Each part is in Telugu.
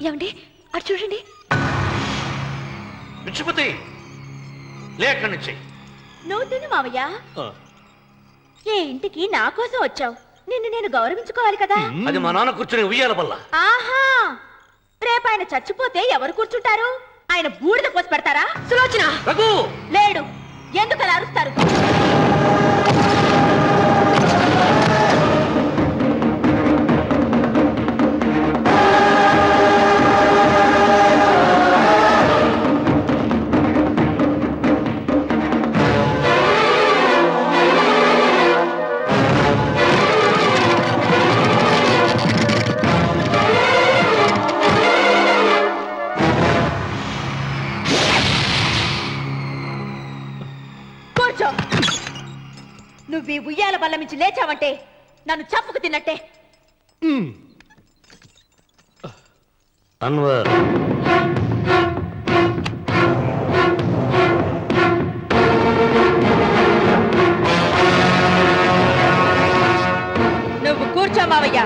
ఏమండి అటు చూడండి. విచ్చిపోతే లేక నుంచి నువ్వు తిను మావయ్య. ఏ ఇంటికి నా కోసం వచ్చావు, నిన్ను నేను గౌరవించుకోవాలి కదా. అది మా నాన్న కూర్చుని ఉయ్యాల వల్ల. ఆహా, రేపు ఆయన చచ్చిపోతే ఎవరు కూర్చుంటారు? ఆయన బూడిద పోసి పెడతారా? సులోచన రఘు లేడు, ఎందుకు అలా అరుస్తారు? నువ్వు ఈ ఉయ్యాల బల్ల నుంచి లేచావంటే నన్ను చంపుకు తిన్నట్టే. అన్వర్ నువ్వు కూర్చో మావయ్య.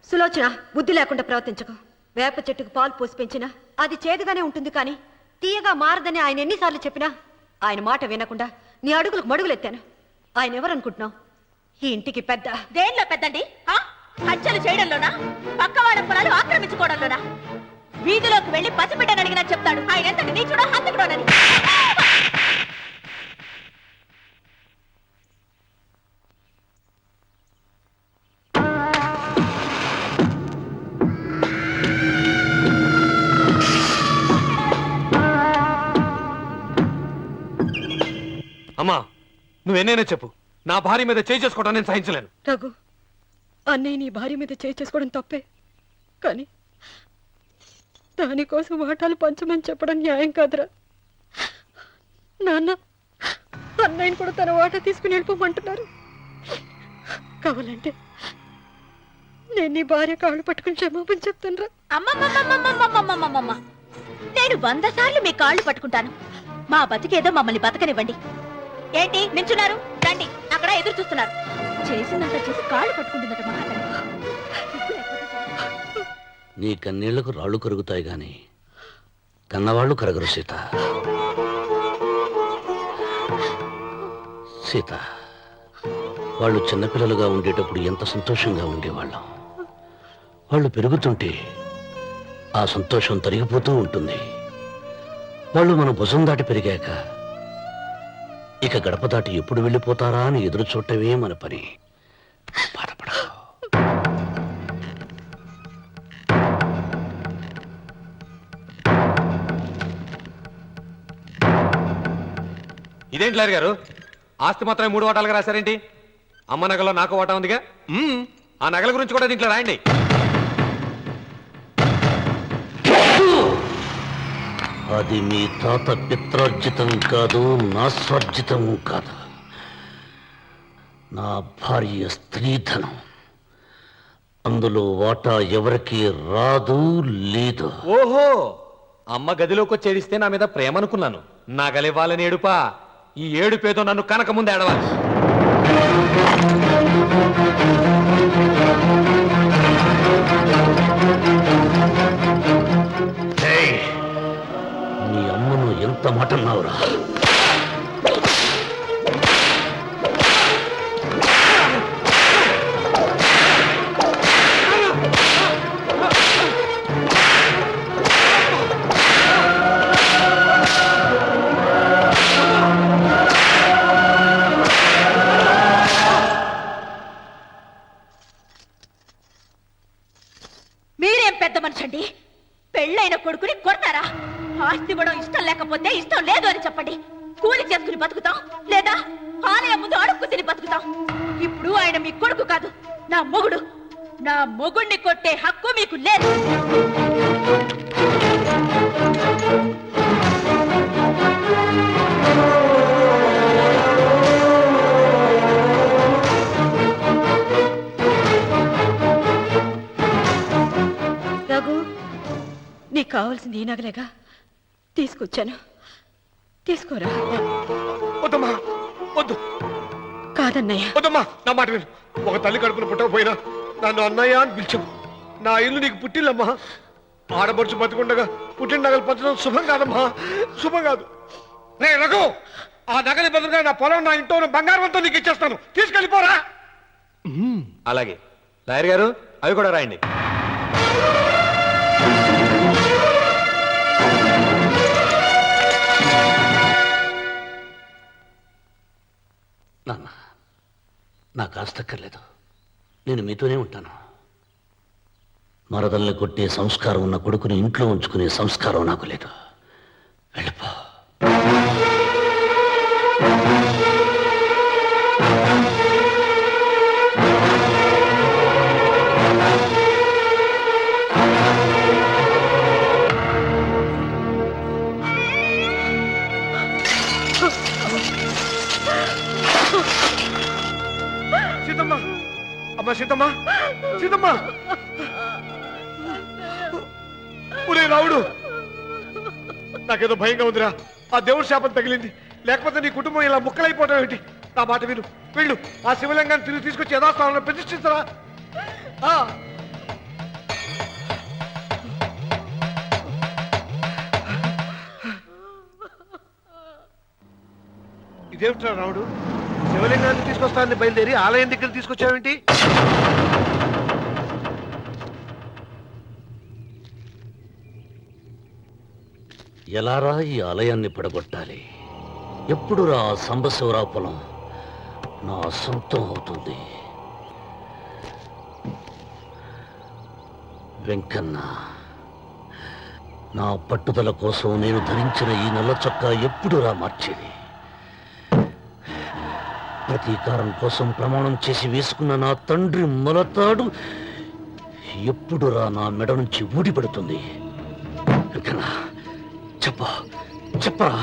సులోచన, బుద్ధి లేకుండా ప్రవర్తించకు. వేప చెట్టుకు పాలు పోసి పెంచినా అది చేదుగానే ఉంటుంది, కానీ తీయగా మారదని ఆయన ఎన్నిసార్లు చెప్పినా ఆయన మాట వినకుండా నీ అడుగులకు మడుగులెత్తాను. ఆయన ఎవరనుకుంటున్నావు? ఈ ఇంటికి పెద్ద. దేనిలో పెద్దండి? హత్యలు చేయడంలోనా, పక్కవాడ పొలాలు ఆక్రమించుకోవడంలోనా? వీధిలోకి వెళ్లి పసిబిడ్డని అడిగినా చెప్తాడు ఆయన ఎంత నీచుడో హంతకుడోనని. అమ్మా, నువ్వెన్నైనా చెప్పు, నా భార్య మీద చేయి చేసుకోవడం నేను సహించలేను. రఘు, అన్నయ్య నీ భార్య మీద చేయి చేసుకోవడం తప్పే, కానీ దానికోసం వాటాలు పంచమని చెప్పడం న్యాయం కాదురా. నాన్న అన్నయ్యని కూడా తన వాటా తీసుకుని వెళ్ళిపోమంటున్నారు. కావాలంటే నేను నీ భార్య కాళ్ళు పట్టుకుని క్షమాపణ చెప్తానురా. అమ్మమ్మమ్మమ్మమ్మమ్మమ్మమ్మమ్మ, నేను 100 సార్లు మీ కాళ్ళు పట్టుకుంటాను. మా బతికేదో మమ్మల్ని బతకనివ్వండి. ఏంటి నించున్నారు? రండి, అక్కడ ఎదురు చూస్తున్నారు. చేసిందంతా చేసి కాళ్ళు పట్టుకుంటుందట మహాతల్లి. నీ కన్నీళ్లకు రాళ్ళు కరుగుతాయి గాని కన్నవాళ్ళు కరగరు సీత. సీత, వాళ్ళు చిన్నపిల్లలుగా ఉండేటప్పుడు ఎంత సంతోషంగా ఉండేవాళ్ళం. వాళ్ళు పెరుగుతుంటే ఆ సంతోషం తరిగిపోతూ ఉంటుంది. వాళ్ళు మన భుజం దాటి పెరిగాక ఇక గడప దాటి ఎప్పుడు వెళ్ళిపోతారా అని ఎదురు చూడటమే మన పని. బాధపడ. ఇదేంటి లారి గారు, ఆస్తి మాత్రమే 3 వాటాలుగా రాశారేంటి? అమ్మ నగలో నాకు వాటా ఉందిగా. ఆ నగల గురించి కూడా దీంట్లో రాయండి. అది మీ తాత పిత్రార్జితం కాదు, నా స్వార్జితం కాదు. నా భార్య స్త్రీధనం. అందులో వాటా ఎవరికి రాదు, లేదు. ఓహో, అమ్మ గదిలోకి వచ్చి ఏడిస్తే నా మీద ప్రేమ అనుకున్నాను. నగలివ్వాలని ఏడుపా. ఈ ఏడుపేదో నన్ను కనక ముందు ఏడవాలి. నీ అమ్మను ఎంత మాట అన్నావురా? మీరేం పెద్ద మనిషి అండి? పెళ్ళైన కొడుకుని కొడతారా? ఆస్తి ఇవ్వడం ఇష్టం లేకపోతే ఇష్టం లేదు అని చెప్పండి. కూలి చేసుకుని బతుకుతాం, లేదా ఆలయం ముందు అడుక్కు తిని బతుకుతాం. ఇప్పుడు ఆయన మీ కొడుకు కాదు, నా మొగుడు. నా మొగుణ్ణి కొట్టే హక్కు మీకు లేదు. రఘు, నీకు కావాల్సింది ఈ నగలేగా, తీసుకొచ్చాను, తీసుకోరా. వద్దమ్మా, వద్దు. కాదన్నయ్య. వద్దమ్మా, నా మాట విను. ఒక తల్లి కడుపును పుట్టకపోయినా నన్ను అన్నయ్య అని పిలిచావు. నా ఇల్లు నీకు పుట్టిల్లమ్మా. ఆడబడుచు బతికుండగా పుట్టిన నగలు పంచడం శుభం కాదమ్మా, శుభం కాదు. రే రఘు, ఆ నగలి బదులుగా నా పొలం, నా ఇంట్లో ఉన్న బంగారంతో నీకు ఇచ్చేస్తాను, తీసుకెళ్ళిపోరా. అలాగే లాయర్ గారు, అవి కూడా రాయండి. నాన్న, నాకు ఆస్తక్కర్లేదు. నేను మీతోనే ఉంటాను. మరదల్ని కొట్టే సంస్కారం ఉన్న కొడుకుని ఇంట్లో ఉంచుకునే సంస్కారం నాకు లేదు. వెళ్ళిపో. సీతమ్మ, అమ్మ సీతమ్మ, సీతమ్మ. ఒరే రావుడు, నాకేదో భయంగా ఉందిరా. ఆ దేవుడి శాపం తగిలింది, లేకపోతే నీ కుటుంబం ఇలా ముక్కలైపోవటం ఏంటి? నా మాట విను, వెళ్ళు. ఆ శివలింగాన్ని తిరిగి తీసుకొచ్చి యథాస్థానంలో ప్రతిష్ఠించరా. ఇదేమిట్రా రావుడు, శివలింగాన్ని తీసుకొస్తానని బయలుదేరి ఆలయం దగ్గర తీసుకొచ్చావేంటి? ఎలారా ఈ ఆలయాన్ని పడగొట్టాలి? ఎప్పుడురా సంబశివరావు పొలం నా సొంతం అవుతుంది? వెంకన్న, నా పట్టుదల కోసం నేను ధరించిన ఈ నల్ల చొక్కా ఎప్పుడురా మార్చేది? ప్రతీకారం కోసం ప్రమాణం చేసి వేసుకున్న నా తండ్రి మొలతాడు ఎప్పుడురా నా మెడ నుంచి ఊడిపడుతుంది? వెంకన్న, చెప్పరా,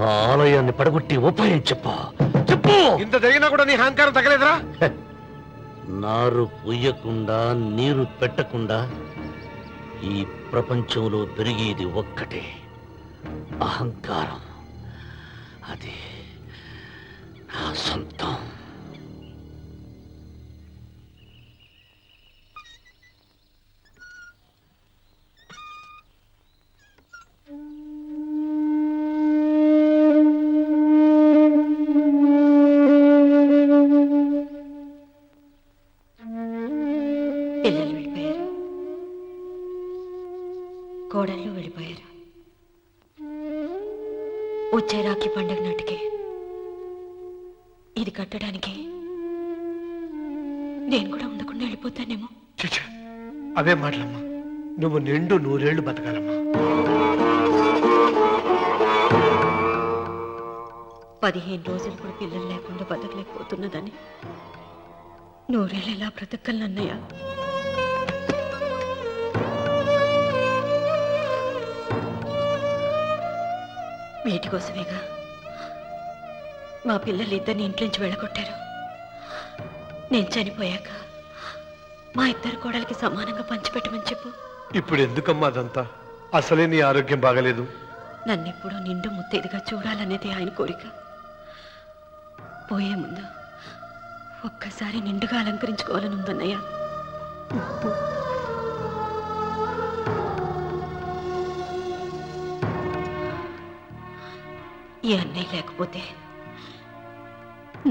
ఆ ఆలయాన్ని పడగొట్టి ఉపాయం చెప్పు. ఇంత జరిగినా కూడా నీ అహంకారం తగలేదురా? నారు పుయ్యకుండా నీరు పెట్టకుండా ఈ ప్రపంచంలో పెరిగేది ఒక్కటే, అహంకారం. అది నా సొంతం. పిల్లలు వెళ్ళిపోయారు, కోడళ్ళు వెళ్ళిపోయారు. వచ్చే రాఖీ పండుగ నాటికి ఇది కట్టడానికి నేను కూడా ఉండకుండా వెళ్ళిపోతానేమో. చచ్చా, అవే మాటలమ్మా. నువ్వు నిండు 100 ఏళ్ళు బతకాలమ్మా. 15 రోజులు కూడా పిల్లలు లేకుండా బతకలేకపోతున్నదని 100 ఏళ్ళు ఎలా బ్రతకలన్నయ్య? వీటి కోసమేగా మా పిల్లలు ఇద్దరిని ఇంట్లో నుంచి వెళ్ళగొట్టారు. నేను చనిపోయాక మా ఇద్దరు కోడలికి సమానంగా పంచిపెట్టమని చెప్పు. ఇప్పుడు ఎందుకమ్మా అదంతా? అసలే నీ ఆరోగ్యం బాగలేదు. నన్నెప్పుడూ నిండు ముత్తైదుగా చూడాలనేది ఆయన కోరిక. పోయే ముందు ఒక్కసారి నిండుగా అలంకరించుకోవాలని ఉందన్నయ్య. ఈ అన్నయ్య లేకపోతే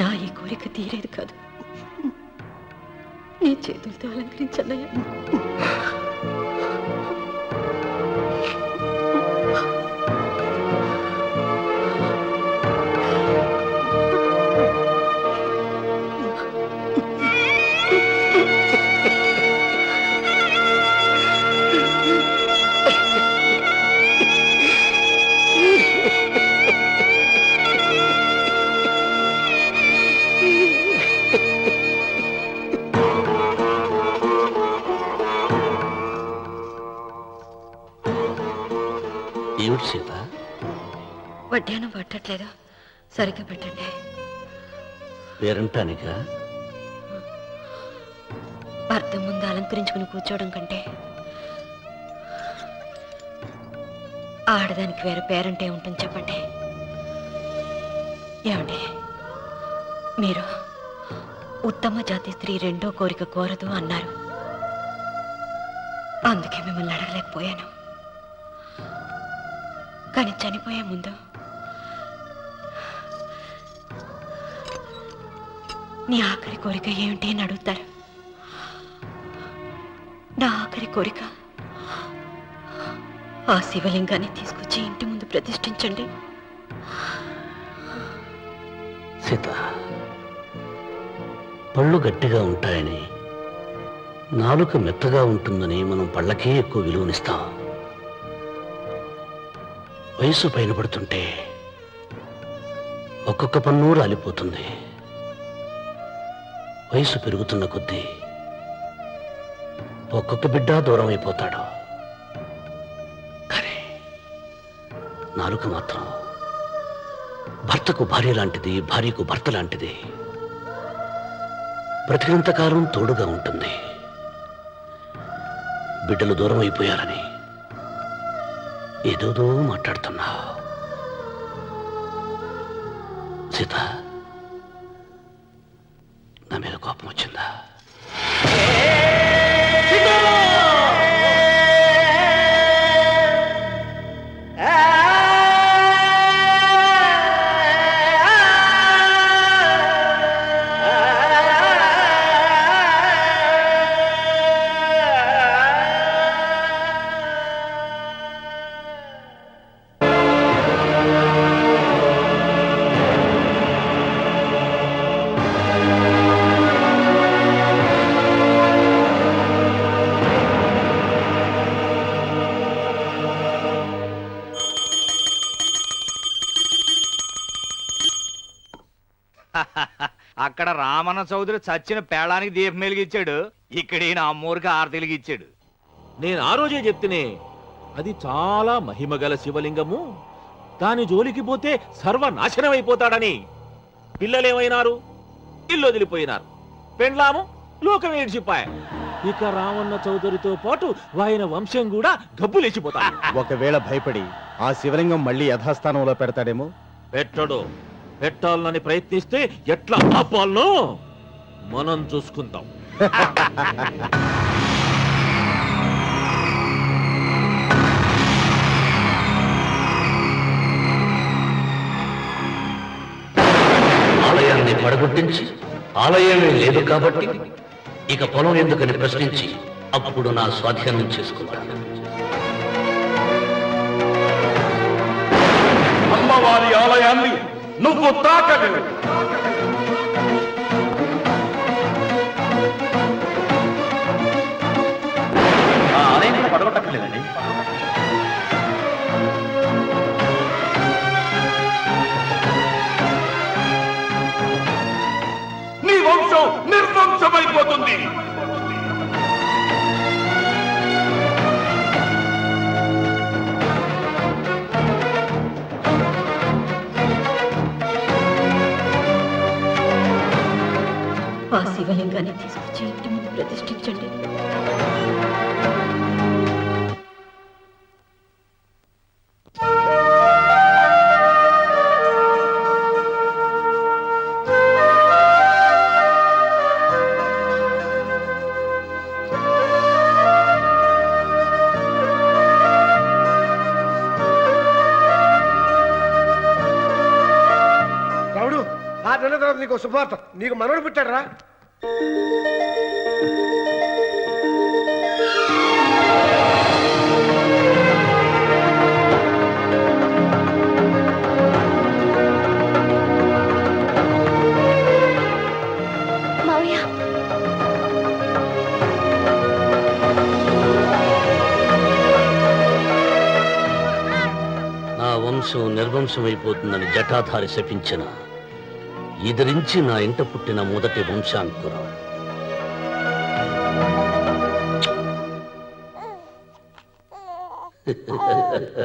నా ఈ కోరిక తీరేది కాదు. నీ చేతులతో అలంకరించన్నయ్య. ఏమిటి సీత? వడ్డానం పట్టట్లేదు, సరిగ్గా పెట్టండి. పేరంటానికా? భర్త ముందు అలంకరించుకుని కూర్చోవడం కంటే ఆడదానికి వేరే పేరంటే ఉంటుంది చెప్పండి. ఏమండి, మీరు ఉత్తమ జాతి స్త్రీ రెండో కోరిక కోరదు అన్నారు. అందుకే మిమ్మల్ని అడగలేకపోయాను. కానీ చనిపోయే ముందు నీ ఆఖరి కోరిక ఏమిటి అని అడుగుతారు. నా ఆఖరి కోరిక ఆ శివలింగాన్ని తీసుకొచ్చి ఇంటి ముందు ప్రతిష్ఠించండి. సీత, పళ్ళు గట్టిగా ఉంటాయని, నాలుక మెత్తగా ఉంటుందని మనం పళ్ళకే ఎక్కువ విలువనిస్తాం. వయసు పైన పడుతుంటే ఒక్కొక్క పన్ను రాలిపోతుంది. వయసు పెరుగుతున్న కొద్దీ ఒక్కొక్క బిడ్డ దూరం అయిపోతాడు. కానీ నాలుక మాత్రం భర్తకు భార్య లాంటిది, భార్యకు భర్త లాంటిది. బ్రతికినంతకాలం తోడుగా ఉంటుంది. బిడ్డలు దూరం అయిపోయారని ఏదోదో మాట్లాడుతున్నావు. సీత, నా మీద కోపం వచ్చిందా? అక్కడ రామన్న చౌదరి చచ్చిన పేళానికి దీపం వెలిగించాడు. ఇక్కడ ఈయన అమ్మూరికి ఆరతిలిగిచ్చాడు. నేను ఆ రోజే చెప్తేనే అది చాలా మహిమగల శివలింగము, దాని జోలికి పోతే సర్వనాశనం అయిపోతాడని. పిల్లలేమైనారు? ఇల్లు వదిలిపోయినారు. పెండ్లాము లోకం ఏడ్చిపాయ. ఇక రామన్న చౌదరితో పాటు ఆయన వంశం కూడా గబ్బులేచిపోతాడు. ఒకవేళ భయపడి ఆ శివలింగం మళ్ళీ యథాస్థానంలో పెడతాడేమో. పెట్టడు. పెట్టాలని ప్రయత్నిస్తే ఎట్లా ఆపాలనో మనం చూసుకుంటాం. ఆలయాన్ని పడగొట్టించి ఆలయమే లేదు కాబట్టి ఇక పొలం ఎందుకని ప్రశ్నించి అప్పుడు నా స్వాధీనం చేసుకుంటాను. అమ్మవారి ఆలయాన్ని నువ్వు తాకలేవు. ఆ ఆలయాన్ని పడగొట్టక్కర్లేదండి. నీ వంశం నిర్వంశమైపోతుంది. ఆ శివలింగాన్ని తీసుకొచ్చి ఇంటి ముందు ప్రతిష్ఠించండి. రావుడు, ఆ నెల తర్వాత నీకు శుభవార్త. నీకు మనవడు పుట్టాడు రా. మావయ్య, నా వంశం నిర్వంశమైపోతుందని జటాధారి శపించిన ఎదిరించి నా ఇంట పుట్టిన మొదటి వంశాంకురం.